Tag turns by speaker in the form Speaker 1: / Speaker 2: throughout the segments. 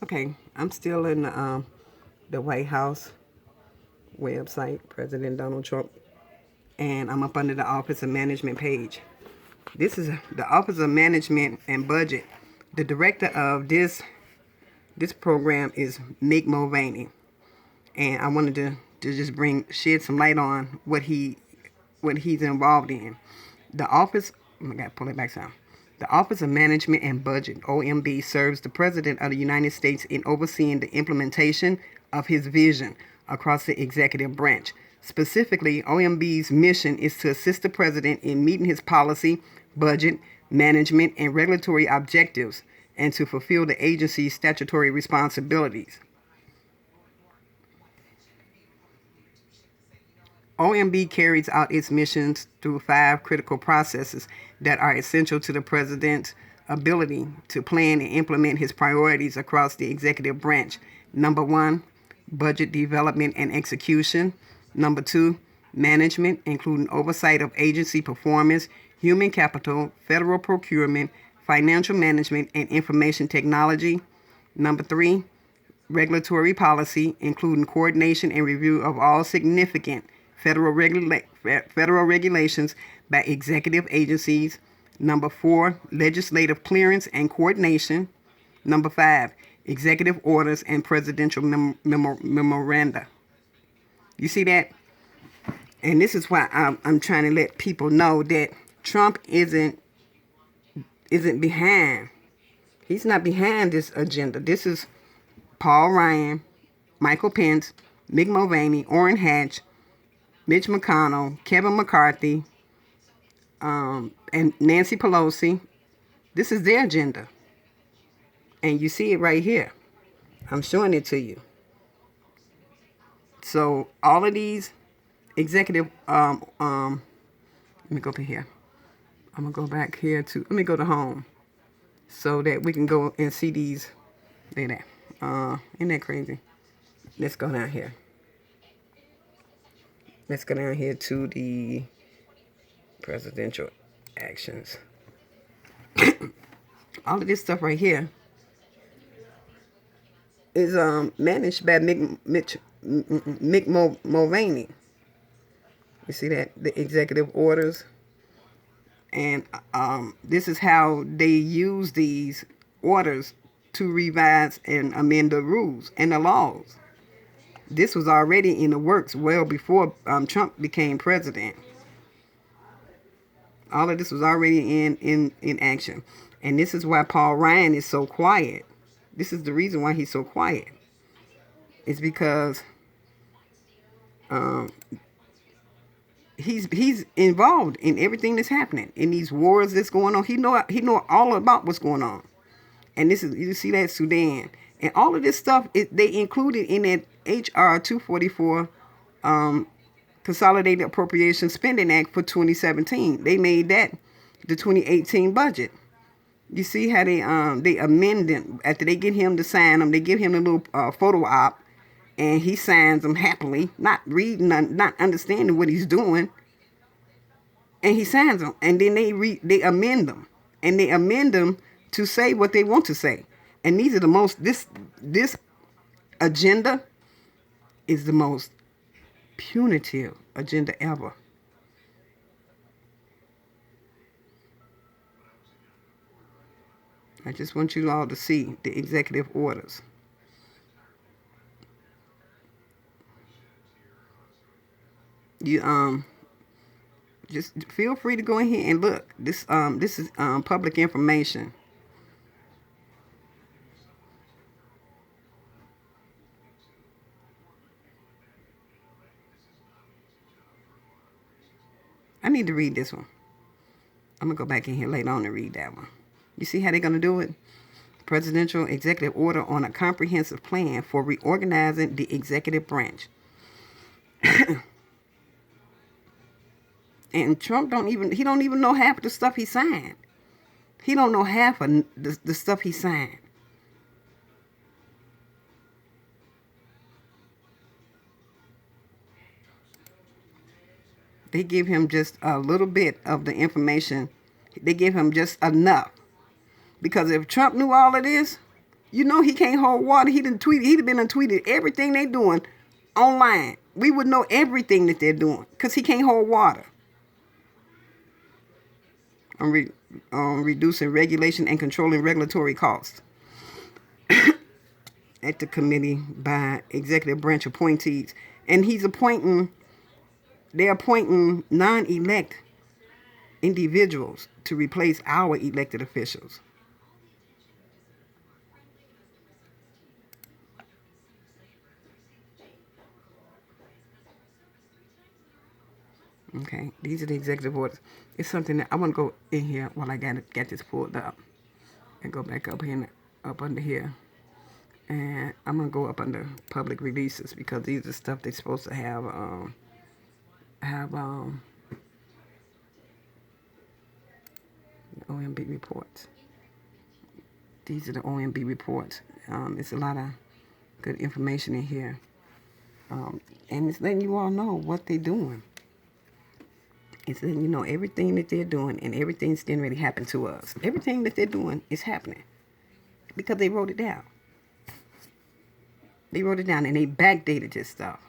Speaker 1: Okay, I'm still in the White House website, President Donald Trump, and I'm up under the Office of Management page. This is the Office of Management and Budget. The director of this program is Mick Mulvaney, and I wanted to just shed some light on what he's involved in. The office, oh my God, pull it back some. The Office of Management and Budget, OMB, serves the President of the United States in overseeing the implementation of his vision across the executive branch. Specifically, OMB's mission is to assist the President in meeting his policy, budget, management, and regulatory objectives, and to fulfill the agency's statutory responsibilities. OMB carries out its missions through 5 critical processes that are essential to the president's ability to plan and implement his priorities across the executive branch. Number 1, budget development and execution. Number 2, management, including oversight of agency performance, human capital, federal procurement, financial management, and information technology. Number 3, regulatory policy, including coordination and review of all significant federal regulations by executive agencies. Number 4, legislative clearance and coordination. Number 5, executive orders and presidential memoranda. You see that? And this is why I'm trying to let people know that Trump isn't behind. He's not behind this agenda. This is Paul Ryan, Michael Pence, Mick Mulvaney, Orrin Hatch, Mitch McConnell, Kevin McCarthy, and Nancy Pelosi. This is their agenda. And you see it right here. I'm showing it to you. So all of these executive, let me go to here. I'm going to go back here let me go to home so that we can go and see these. Look at that. Isn't that crazy? Let's go down here. Let's go down here to the presidential actions. All of this stuff right here is managed by Mick Mulvaney. You see that? The executive orders. And this is how they use these orders to revise and amend the rules and the laws. This was already in the works well before Trump became president. All of this was already in action. And this is why Paul Ryan is so quiet. This is the reason why he's so quiet. It's because he's involved in everything that's happening, in these wars that's going on. He know all about what's going on. And this is, you see that, Sudan. And all of this stuff, they included in that H.R. 244 Consolidated Appropriation Spending Act for 2017. They made that the 2018 budget. You see how they amend them after they get him to sign them. They give him a little photo op, and he signs them happily, not reading, not understanding what he's doing. And he signs them, and then they amend them, and they amend them to say what they want to say. And these are the most, this agenda is the most punitive agenda ever. I just want you all to see the executive orders. You just feel free to go ahead and look. This is public information. I need to read this one. I'm going to go back in here later on and read that one. You see how they're going to do it? Presidential executive order on a comprehensive plan for reorganizing the executive branch. And Trump don't even know half of the stuff he signed. He don't know half of the stuff he signed. They give him just a little bit of the information. They give him just enough. Because if Trump knew all of this, You know he can't hold water. He'd been untweeted everything they doing online. We would know everything that they're doing because he can't hold water. On reducing regulation and controlling regulatory costs at the committee by executive branch appointees. And they're appointing non-elect individuals to replace our elected officials. Okay, these are the executive orders. It's something that I want to go in here while I got this pulled up, and go back up here, up under here, and I'm gonna go up under public releases because these are stuff they're supposed to have OMB reports. These are the OMB reports. It's a lot of good information in here, and it's letting you all know what they're doing. It's letting you know everything that they're doing, and everything's getting ready to happen to us. Everything that they're doing is happening because they wrote it down. They wrote it down and they backdated this stuff.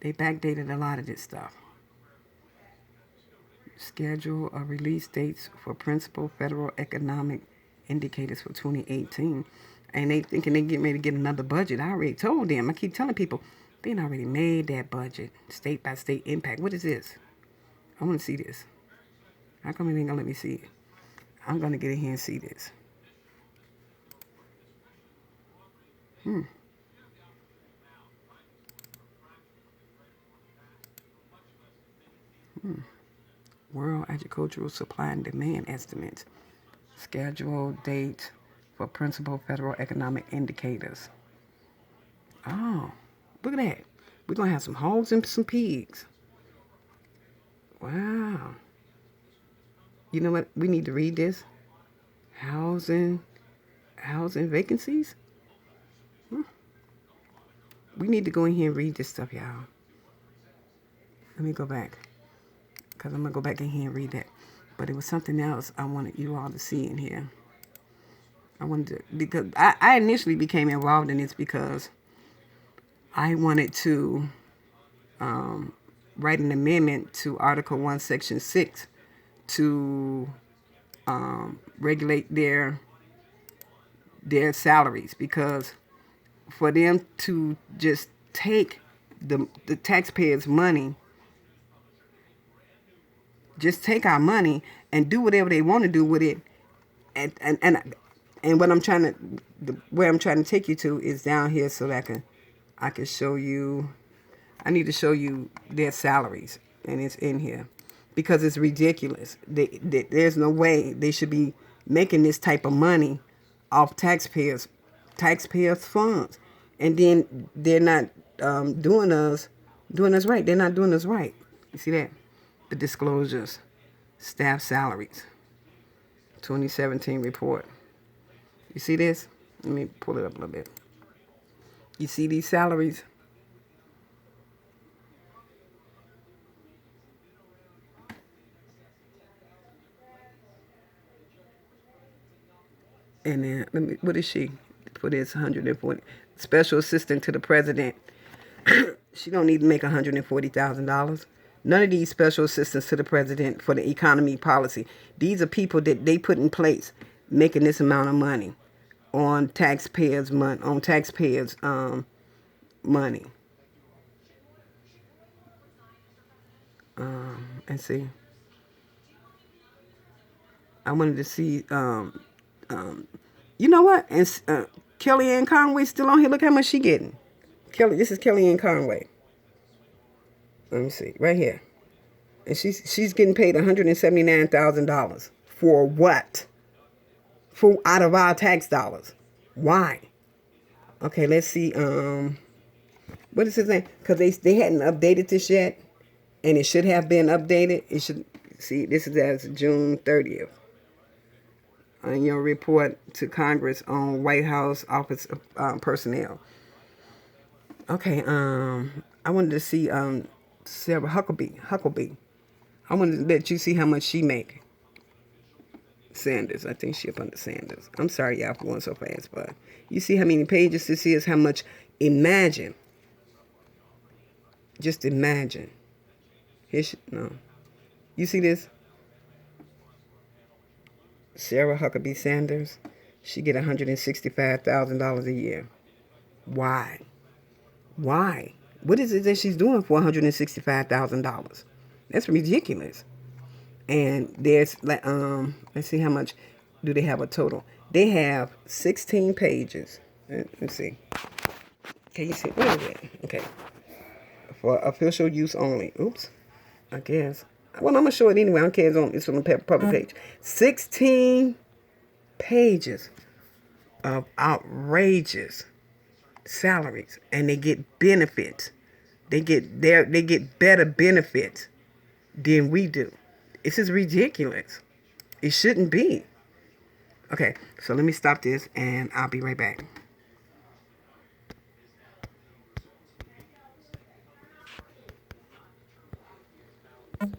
Speaker 1: They backdated a lot of this stuff. Schedule of release dates for principal federal economic indicators for 2018. And they thinking they getting ready to get another budget. I already told them. I keep telling people, they already made that budget. State by state impact. What is this? I want to see this. How come you ain't going to let me see it? I'm going to get in here and see this. World Agricultural Supply and Demand Estimates. Schedule date for principal federal economic indicators. Oh, look at that. We're going to have some hogs and some pigs. Wow. You know what? We need to read this. Housing vacancies. We need to go in here and read this stuff, y'all. Let me go back, because I'm going to go back in here and read that. But it was something else I wanted you all to see in here. Because I initially became involved in this because I wanted to write an amendment to Article 1, Section 6 to regulate their salaries, because for them to just take the taxpayers' money, just take our money and do whatever they want to do with it, and what I'm trying to, where I'm trying to take you to is down here so that I can show you. I need to show you their salaries, and it's in here because it's ridiculous. There's no way they should be making this type of money off taxpayers' funds, and then they're not doing us right. They're not doing us right. You see that? The disclosures, staff salaries, 2017 report. You see this? Let me pull it up a little bit. You see these salaries? And then, what is she? For this 140. Special assistant to the president. She don't need to make $140,000. None of these special assistants to the president for the economy policy. These are people that they put in place making this amount of money on taxpayers' money. Money. And see. I wanted to see. You know what? And Kellyanne Conway still on here. Look how much she getting. This is Kellyanne Conway. Let me see, right here, and she's getting paid $179,000 for what? For out of our tax dollars. Why? Okay, let's see. What is his name? Because they hadn't updated this yet, and it should have been updated. It should see. This is as June 30th. On your report to Congress on White House office personnel. Okay, I wanted to see Sarah Huckabee. I wanted to let you see how much she make. Sanders. I think she up under Sanders. I'm sorry, y'all, for going so fast, but you see how many pages this is? How much? Imagine. Just imagine. No. You see this? Sarah Huckabee Sanders. She get $165,000 a year. Why? Why? What is it that she's doing for $165,000? That's ridiculous. And there's like let's see how much do they have a total. They have 16 pages. Let's see. Can you see? What is it? Okay. For official use only. Oops. I guess. Well, I'm gonna show it anyway. I don't care. It's on the public page. 16 pages of outrageous salaries, and they get benefits. They get better benefits than we do. This is ridiculous. It shouldn't be. Okay, so let me stop this, and I'll be right back.